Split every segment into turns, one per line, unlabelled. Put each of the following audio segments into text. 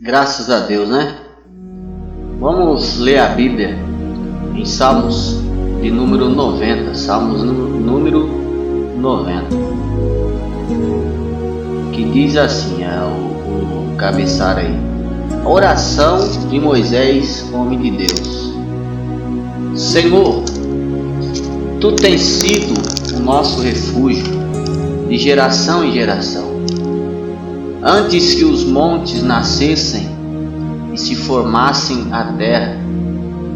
Graças a Deus, né? Vamos ler a Bíblia em Salmos de número 90. Salmos número 90. Que diz assim, o cabeçalho aí. A oração de Moisés, homem de Deus. Senhor, Tu tens sido o nosso refúgio de geração em geração. Antes que os montes nascessem e se formassem a terra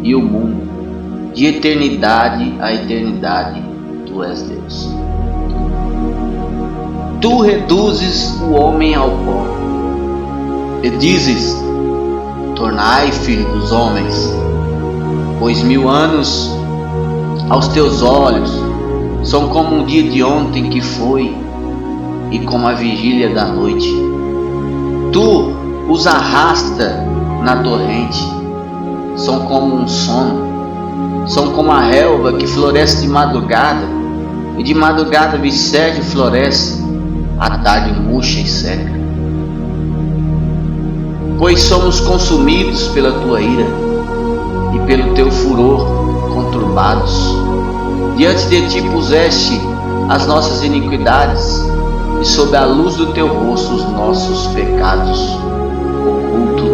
e o mundo, de eternidade a eternidade, Tu és Deus. Tu reduzes o homem ao pó e dizes: tornai filho dos homens, pois 1000 anos aos teus olhos são como um dia de ontem que foi e como a vigília da noite. Tu os arrasta na torrente, são como um sono, são como a relva que floresce de madrugada, e de madrugada vicege e floresce, à tarde murcha e seca. Pois somos consumidos pela Tua ira, e pelo Teu furor conturbados. Diante de Ti puseste as nossas iniquidades, e sob a luz do Teu rosto os nossos pecados ocultos.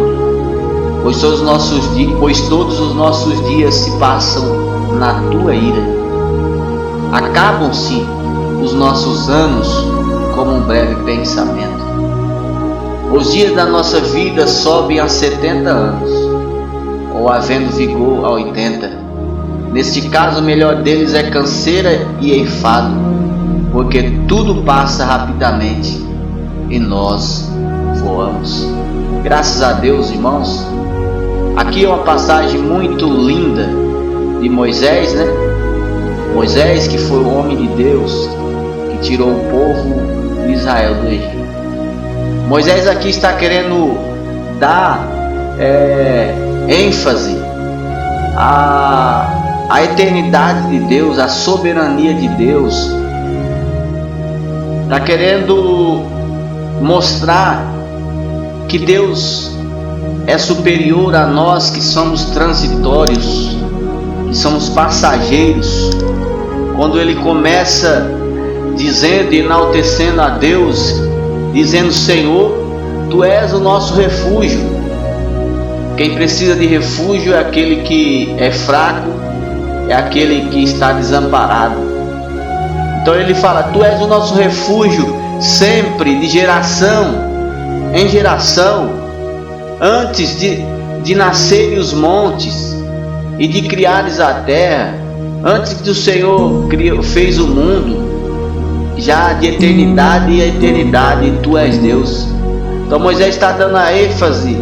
Pois todos os nossos dias se passam na Tua ira. Acabam-se os nossos anos como um breve pensamento. Os dias da nossa vida sobem a 70 anos, ou havendo vigor a 80. Neste caso, o melhor deles é canseira e enfado, porque tudo passa rapidamente e nós voamos. Graças a Deus, irmãos. Aqui é uma passagem muito linda de Moisés, né? Moisés, que foi o homem de Deus que tirou o povo de Israel do Egito. Moisés aqui está querendo dar ênfase à eternidade de Deus, à soberania de Deus. Está querendo mostrar que Deus é superior a nós que somos transitórios, que somos passageiros. Quando ele começa dizendo e enaltecendo a Deus, dizendo: Senhor, Tu és o nosso refúgio. Quem precisa de refúgio é aquele que é fraco, é aquele que está desamparado. Então ele fala: Tu és o nosso refúgio sempre, de geração em geração. Antes de nascerem os montes e de criares a terra, antes que o Senhor fez o mundo, já de eternidade a eternidade Tu és Deus. Então Moisés está dando a ênfase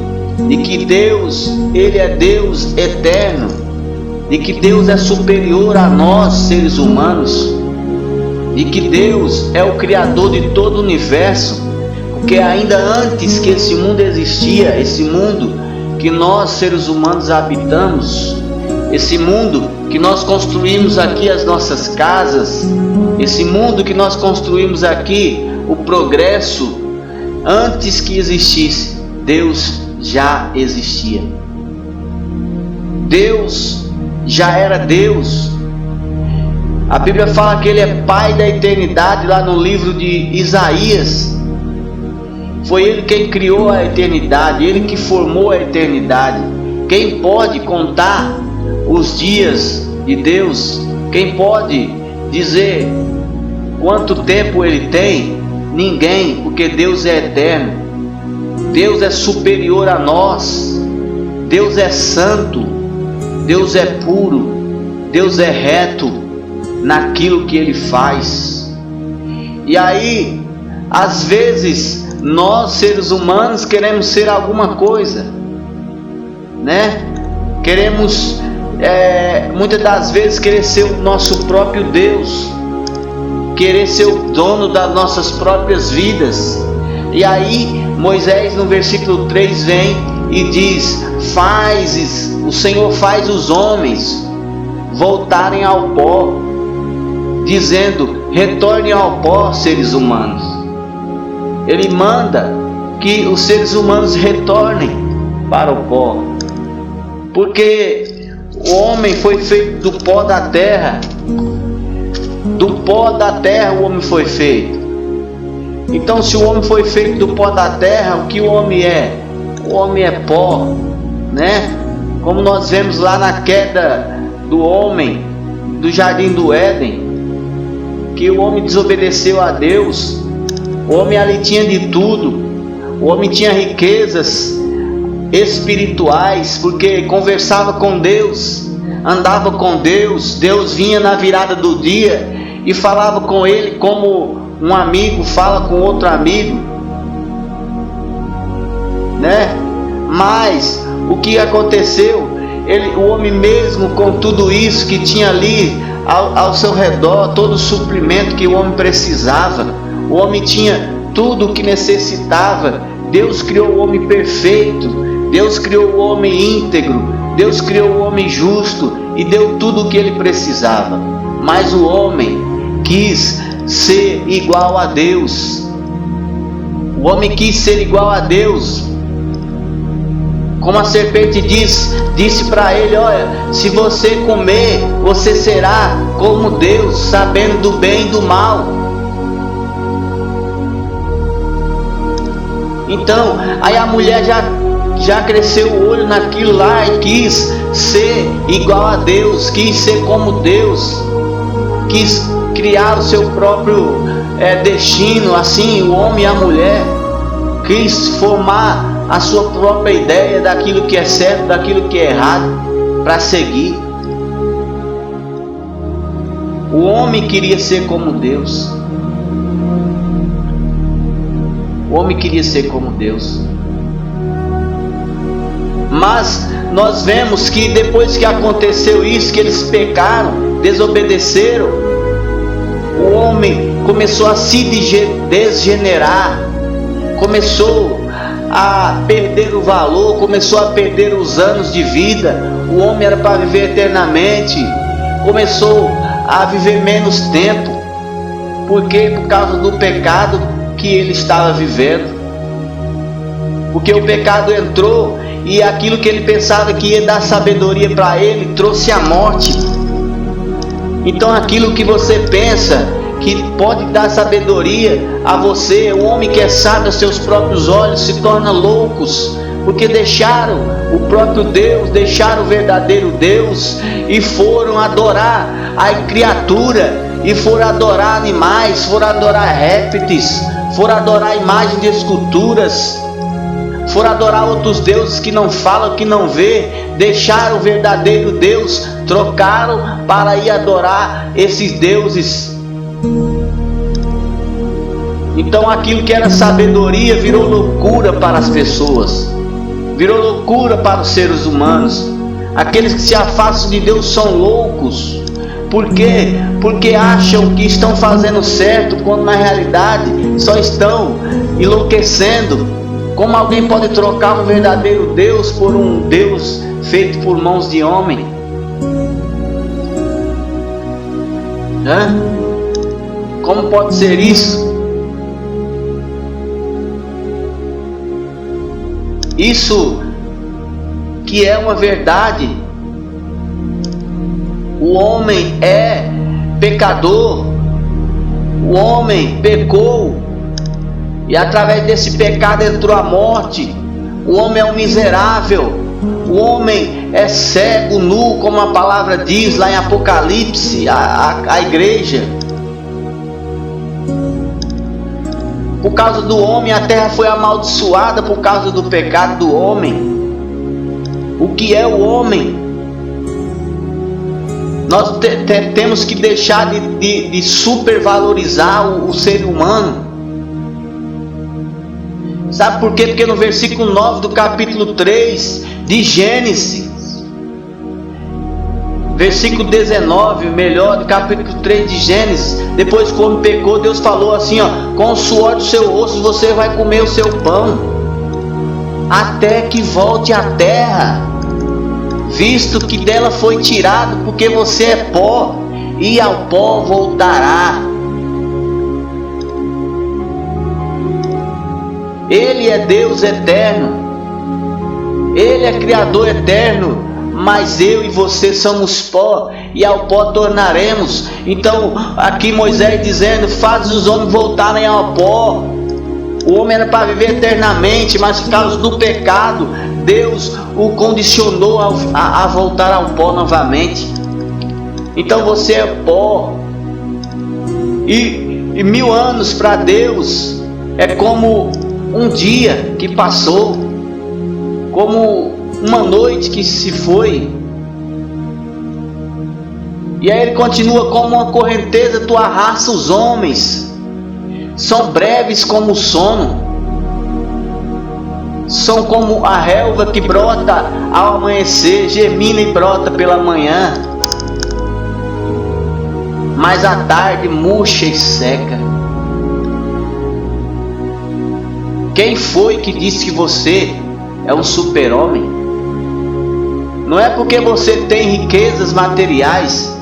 de que Deus, Ele é Deus eterno, de que Deus é superior a nós, seres humanos, de que Deus é o Criador de todo o universo, porque ainda antes que esse mundo existia, esse mundo que nós, seres humanos, habitamos, esse mundo que nós construímos aqui as nossas casas, esse mundo que nós construímos aqui, o progresso, antes que existisse, Deus já existia. Deus já era Deus. A Bíblia fala que Ele é Pai da eternidade, lá no livro de Isaías. Foi Ele quem criou a eternidade, Ele que formou a eternidade. Quem pode contar os dias de Deus? Quem pode dizer quanto tempo Ele tem? Ninguém, porque Deus é eterno. Deus é superior a nós. Deus é santo. Deus é puro. Deus é reto naquilo que Ele faz. E aí, às vezes, nós, seres humanos, queremos ser alguma coisa, né? Queremos, muitas das vezes, querer ser o nosso próprio Deus, querer ser o dono das nossas próprias vidas. E aí Moisés, no versículo 3, vem e diz: o Senhor faz os homens voltarem ao pó, dizendo: retornem ao pó, seres humanos. Ele manda que os seres humanos retornem para o pó. Porque o homem foi feito do pó da terra. Do pó da terra o homem foi feito. Então, se o homem foi feito do pó da terra, o que o homem é? O homem é pó, né? Como nós vemos lá na queda do homem, do jardim do Éden, que o homem desobedeceu a Deus. O homem ali tinha de tudo. O homem tinha riquezas espirituais, porque conversava com Deus, andava com Deus. Deus vinha na virada do dia e falava com ele como um amigo fala com outro amigo, né? Mas o que aconteceu? O homem, mesmo com tudo isso que tinha ali ao seu redor, todo o suprimento que o homem precisava, o homem tinha tudo o que necessitava. Deus criou o homem perfeito, Deus criou o homem íntegro, Deus criou o homem justo e deu tudo o que ele precisava. Mas o homem quis ser igual a Deus. O homem quis ser igual a Deus. Como a serpente disse para ele: olha, se você comer, você será como Deus, sabendo do bem e do mal. Então, aí a mulher já cresceu o olho naquilo lá e quis ser igual a Deus, quis ser como Deus, quis criar o seu próprio destino, assim, o homem e a mulher, quis formar a sua própria ideia daquilo que é certo, daquilo que é errado, para seguir. O homem queria ser como Deus. O homem queria ser como Deus. Mas nós vemos que depois que aconteceu isso, que eles pecaram, desobedeceram, o homem começou a se desgenerar, começou a perder o valor, começou a perder os anos de vida. O homem era para viver eternamente, começou a viver menos tempo. Por quê? Por causa do pecado que ele estava vivendo. Porque o pecado entrou e aquilo que ele pensava que ia dar sabedoria para ele trouxe a morte. Então aquilo que você pensa que pode dar sabedoria a você, o homem que é sábio aos seus próprios olhos, se torna loucos, porque deixaram o próprio Deus, deixaram o verdadeiro Deus e foram adorar a criatura, e foram adorar animais, foram adorar répteis, foram adorar imagens de esculturas, foram adorar outros deuses que não falam, que não vê, deixaram o verdadeiro Deus, trocaram para ir adorar esses deuses. Então aquilo que era sabedoria virou loucura para as pessoas, virou loucura para os seres humanos. Aqueles que se afastam de Deus são loucos. Por quê? Porque acham que estão fazendo certo, quando na realidade só estão enlouquecendo. Como alguém pode trocar um verdadeiro Deus por um Deus feito por mãos de homem? Como pode ser isso? Isso que é uma verdade. O homem é pecador. O homem pecou. E através desse pecado entrou a morte. O homem é um miserável. O homem é cego, nu, como a palavra diz lá em Apocalipse, a igreja. Por causa do homem, a terra foi amaldiçoada por causa do pecado do homem. O que é o homem? Nós temos que deixar de supervalorizar o ser humano. Sabe por quê? Porque no versículo 9 do capítulo 3 de Gênesis, versículo 19, melhor, do capítulo 3 de Gênesis, depois que o homem pecou, Deus falou assim, ó: com o suor do seu rosto você vai comer o seu pão, até que volte à terra, visto que dela foi tirado, porque você é pó, e ao pó voltará. Ele é Deus eterno, Ele é Criador eterno, mas eu e você somos pó, e ao pó tornaremos. Então aqui Moisés dizendo: faz os homens voltarem ao pó. O homem era para viver eternamente, mas por causa do pecado, Deus o condicionou a voltar ao pó novamente. Então você é pó, e 1000 anos para Deus é como um dia que passou, como uma noite que se foi. E aí ele continua: como uma correnteza tu arrasta os homens, são breves como o sono, são como a relva que brota ao amanhecer, germina e brota pela manhã, mas à tarde murcha e seca. Quem foi que disse que você é um super-homem? Não é porque você tem riquezas materiais,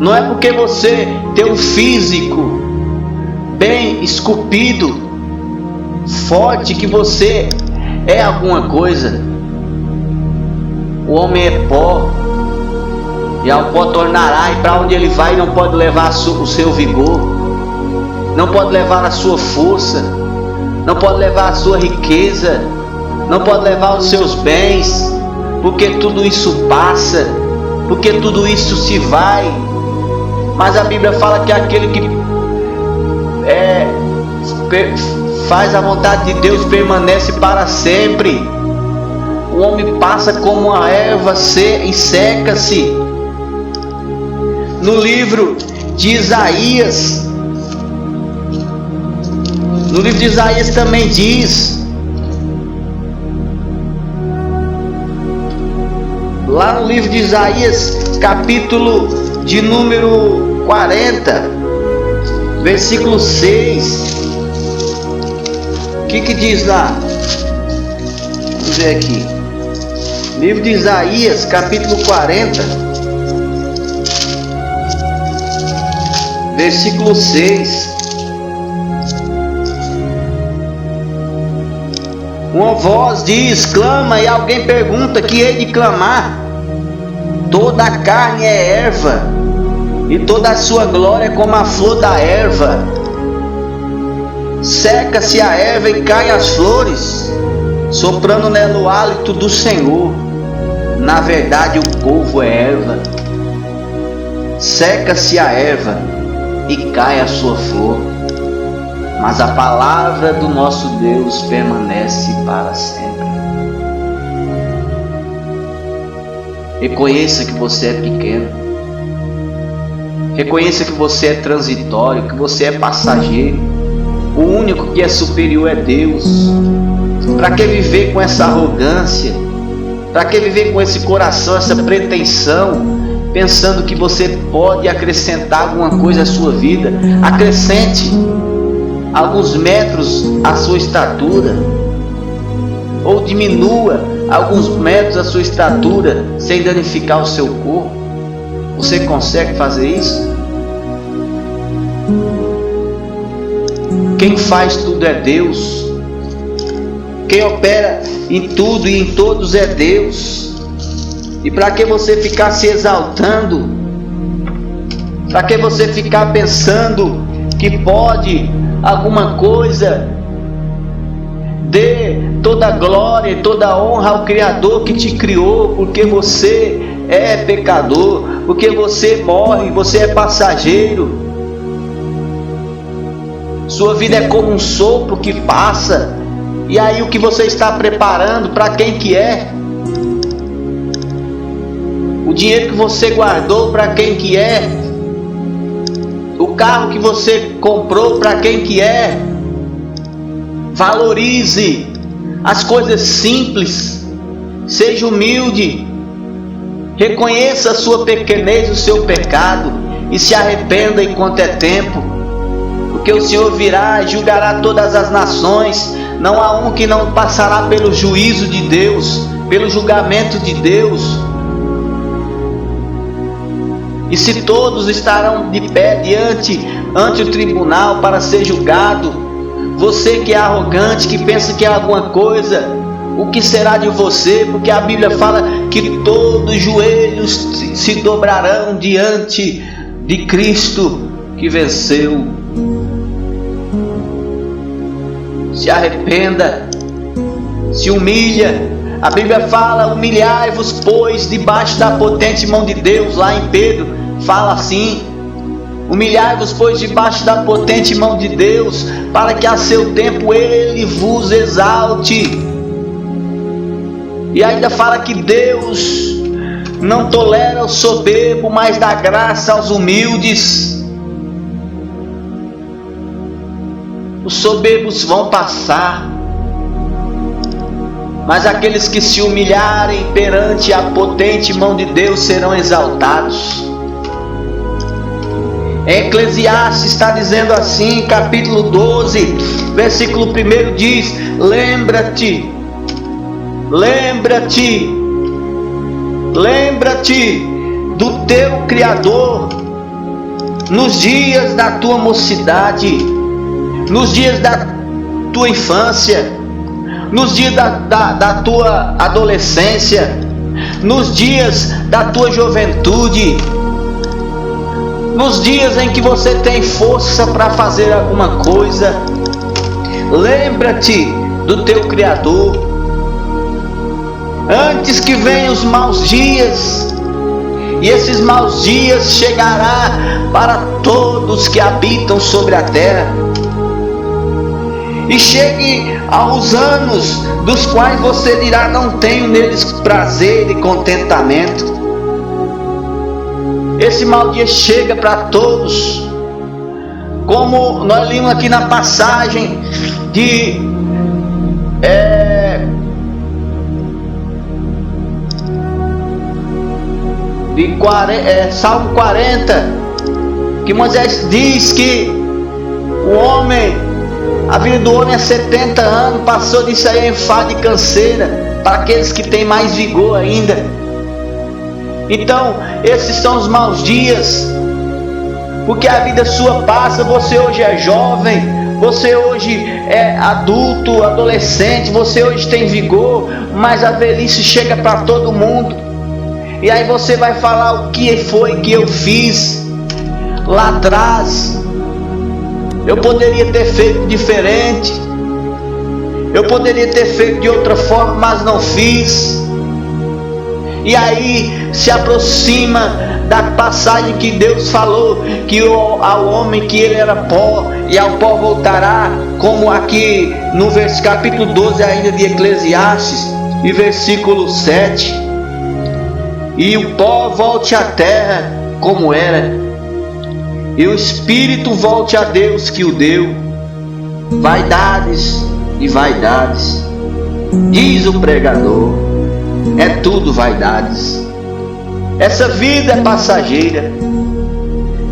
não é porque você tem um físico bem esculpido, forte, que você é alguma coisa. O homem é pó, e ao pó tornará, e para onde ele vai não pode levar o seu vigor, não pode levar a sua força, não pode levar a sua riqueza, não pode levar os seus bens, porque tudo isso passa, porque tudo isso se vai. Mas a Bíblia fala que aquele que faz a vontade de Deus permanece para sempre. O homem passa como uma erva e seca-se. No livro de Isaías, também diz, lá no livro de Isaías, capítulo de número 40, versículo 6, o que diz lá? Vamos ver aqui. Livro de Isaías, capítulo 40, versículo 6. Uma voz diz: clama, e alguém pergunta: que hei de clamar? Toda a carne é erva, e toda a sua glória é como a flor da erva. Seca-se a erva e caem as flores, soprando nela o hálito do Senhor. Na verdade o povo é erva. Seca-se a erva e cai a sua flor, mas a palavra do nosso Deus permanece para sempre. Reconheça que você é pequeno. Reconheça que você é transitório, que você é passageiro. O único que é superior é Deus. Para que viver com essa arrogância? Para que viver com esse coração, essa pretensão, pensando que você pode acrescentar alguma coisa à sua vida? Acrescente alguns metros à sua estatura, ou diminua alguns metros à sua estatura sem danificar o seu corpo. Você consegue fazer isso? Quem faz tudo é Deus. Quem opera em tudo e em todos é Deus. E para que você ficar se exaltando? Para que você ficar pensando que pode alguma coisa? Dê toda a glória e toda a honra ao Criador que te criou, porque você é pecador, porque você morre, você é passageiro. Sua vida é como um sopro que passa. E aí o que você está preparando, para quem que é? O dinheiro que você guardou, para quem que é? O carro que você comprou, para quem que é? Valorize as coisas simples. Seja humilde. Reconheça a sua pequenez, o seu pecado, e se arrependa enquanto é tempo. Porque o Senhor virá e julgará todas as nações. Não há um que não passará pelo juízo de Deus, pelo julgamento de Deus. E se todos estarão de pé ante o tribunal para ser julgado, Você que é arrogante, que pensa que é alguma coisa, o que será de você? Porque a Bíblia fala que todos os joelhos se dobrarão diante de Cristo que venceu. Se arrependa, se humilha. A Bíblia fala: humilhai-vos, pois, debaixo da potente mão de Deus. Lá em Pedro fala assim: humilhai-vos, pois, debaixo da potente mão de Deus, para que a seu tempo Ele vos exalte. E ainda fala que Deus não tolera o soberbo, mas dá graça aos humildes. Os soberbos vão passar, mas aqueles que se humilharem perante a potente mão de Deus serão exaltados. Em Eclesiastes está dizendo assim, capítulo 12, versículo 1 diz: lembra-te, lembra-te, lembra-te do teu Criador nos dias da tua mocidade, nos dias da tua infância, nos dias da tua adolescência, nos dias da tua juventude, nos dias em que você tem força para fazer alguma coisa. Lembra-te do teu Criador, antes que venham os maus dias. E esses maus dias chegará para todos que habitam sobre a terra. E chegue aos anos dos quais você dirá: não tenho neles prazer e contentamento. Esse mau dia chega para todos, como nós lemos aqui na passagem de Salmo 40, que Moisés diz que o homem, a vida do homem é 70 anos, passou disso aí enfado e canseira, para aqueles que têm mais vigor ainda. Então, esses são os maus dias, porque a vida sua passa. Você hoje é jovem, você hoje é adulto, adolescente, você hoje tem vigor, mas a velhice chega para todo mundo. E aí você vai falar: o que foi que eu fiz lá atrás? Eu poderia ter feito diferente, eu poderia ter feito de outra forma, mas não fiz. E aí se aproxima da passagem que Deus falou que ao homem que ele era pó, e ao pó voltará, como aqui no capítulo 12 ainda de Eclesiastes, e versículo 7: e o pó volte à terra como era, e o espírito volte a Deus que o deu. Vaidades e vaidades, diz o pregador, é tudo vaidades. Essa vida é passageira.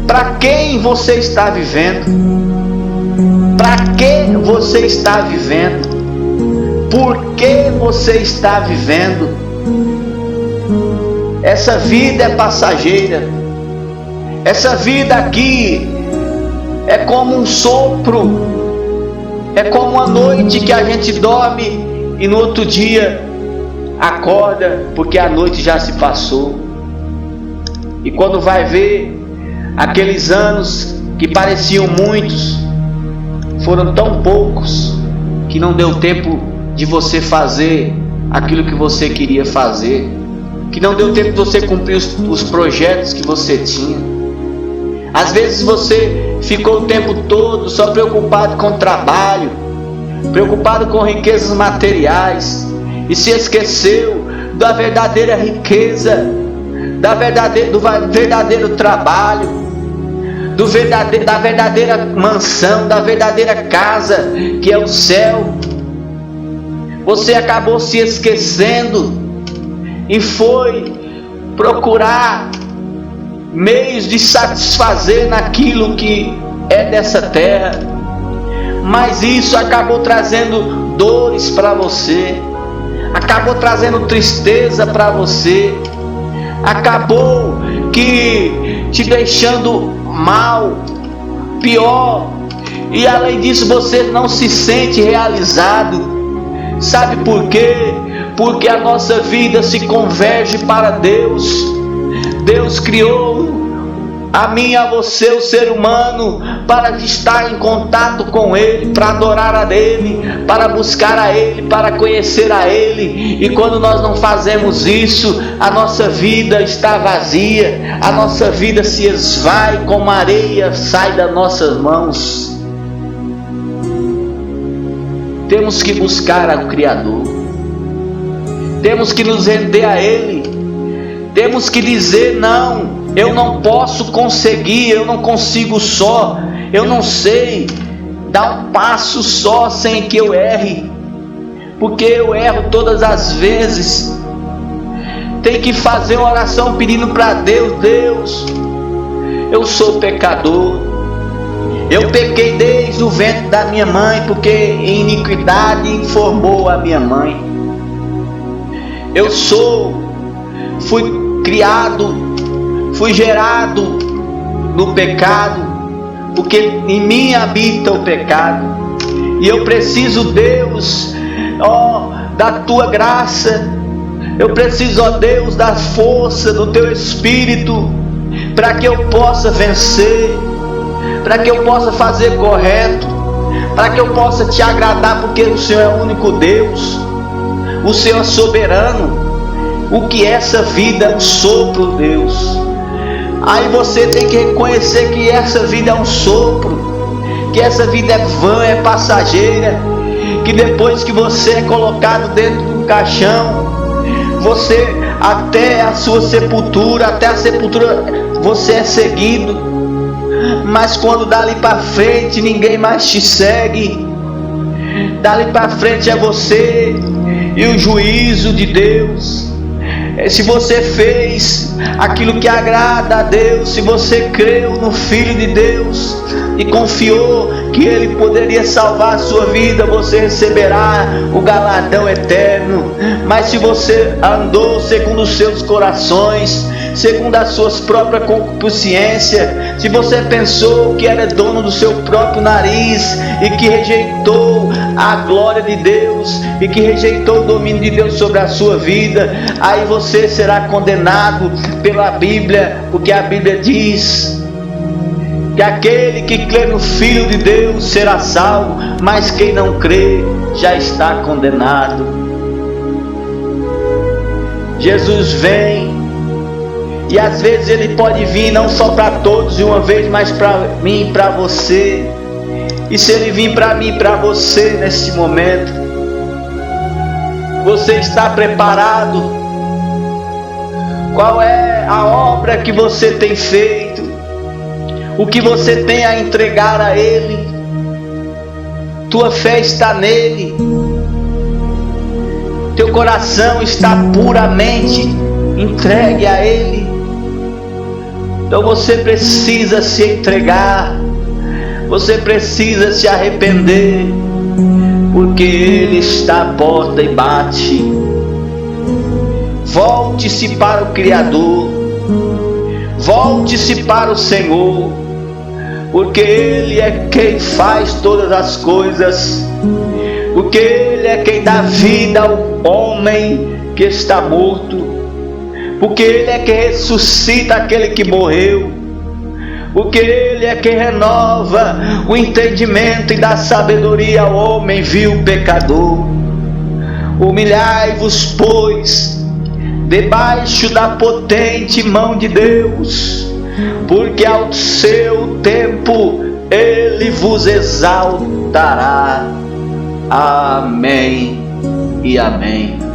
Para quem você está vivendo? Para que você está vivendo? Por que você está vivendo? Essa vida é passageira. Essa vida aqui é como um sopro, é como uma noite que a gente dorme e no outro dia acorda, porque a noite já se passou. E quando vai ver, aqueles anos que pareciam muitos foram tão poucos que não deu tempo de você fazer aquilo que você queria fazer, que não deu tempo de você cumprir os projetos que você tinha. Às vezes você ficou o tempo todo só preocupado com o trabalho, preocupado com riquezas materiais, e se esqueceu da verdadeira riqueza, do verdadeiro trabalho, da verdadeira mansão, da verdadeira casa, que é o céu. Você acabou se esquecendo e foi procurar meios de satisfazer naquilo que é dessa terra, mas isso acabou trazendo dores para você, acabou trazendo tristeza para você, acabou que te deixando mal, pior, E além disso, você não se sente realizado. Sabe por quê? Porque a nossa vida se converge para Deus. Deus criou a mim e a você, o ser humano, para estar em contato com Ele, para adorar a Ele, para buscar a Ele, para conhecer a Ele. E quando nós não fazemos isso, a nossa vida está vazia, a nossa vida se esvai como a areia sai das nossas mãos. Temos que buscar ao Criador, temos que nos render a Ele, temos que dizer: não, eu não posso conseguir, eu não consigo só, eu não sei dar um passo só sem que eu erre, porque eu erro todas as vezes. Tem que fazer uma oração pedindo para Deus: Deus, eu sou pecador, eu pequei desde o ventre da minha mãe, porque em iniquidade informou a minha mãe. Eu fui criado, fui gerado no pecado, porque em mim habita o pecado. E eu preciso, Deus, da tua graça. Eu preciso, Deus, da força do teu Espírito, para que eu possa vencer, para que eu possa fazer correto, para que eu possa te agradar, porque o Senhor é o único Deus, o Senhor é soberano. O que é essa vida? É um sopro, Deus. Aí você tem que reconhecer que essa vida é um sopro, que essa vida é vã, é passageira, que depois que você é colocado dentro de um caixão, você até a sua sepultura, você é seguido. Mas quando dali para frente ninguém mais te segue, dali para frente é você e o juízo de Deus. Se você fez aquilo que agrada a Deus, se você creu no Filho de Deus e confiou que Ele poderia salvar a sua vida, você receberá o galardão eterno. Mas se você andou segundo os seus corações, segundo as suas próprias concupiscências, se você pensou que era dono do seu próprio nariz e que rejeitou a glória de Deus e que rejeitou o domínio de Deus sobre a sua vida, aí você será condenado pela Bíblia, porque a Bíblia diz que aquele que crê no Filho de Deus será salvo, mas quem não crê já está condenado. Jesus vem, e às vezes Ele pode vir não só para todos de uma vez, mas para mim e para você. E se Ele vir para mim e para você neste momento, você está preparado? Qual é a obra que você tem feito? O que você tem a entregar a Ele? Tua fé está nele? Teu coração está puramente entregue a Ele? Então você precisa se entregar, você precisa se arrepender, porque Ele está à porta e bate. Volte-se para o Criador, volte-se para o Senhor, porque Ele é quem faz todas as coisas, porque Ele é quem dá vida ao homem que está morto, porque Ele é quem ressuscita aquele que morreu, porque Ele é quem renova o entendimento e dá sabedoria ao homem vil pecador. Humilhai-vos, pois, debaixo da potente mão de Deus, porque ao seu tempo Ele vos exaltará. Amém e amém.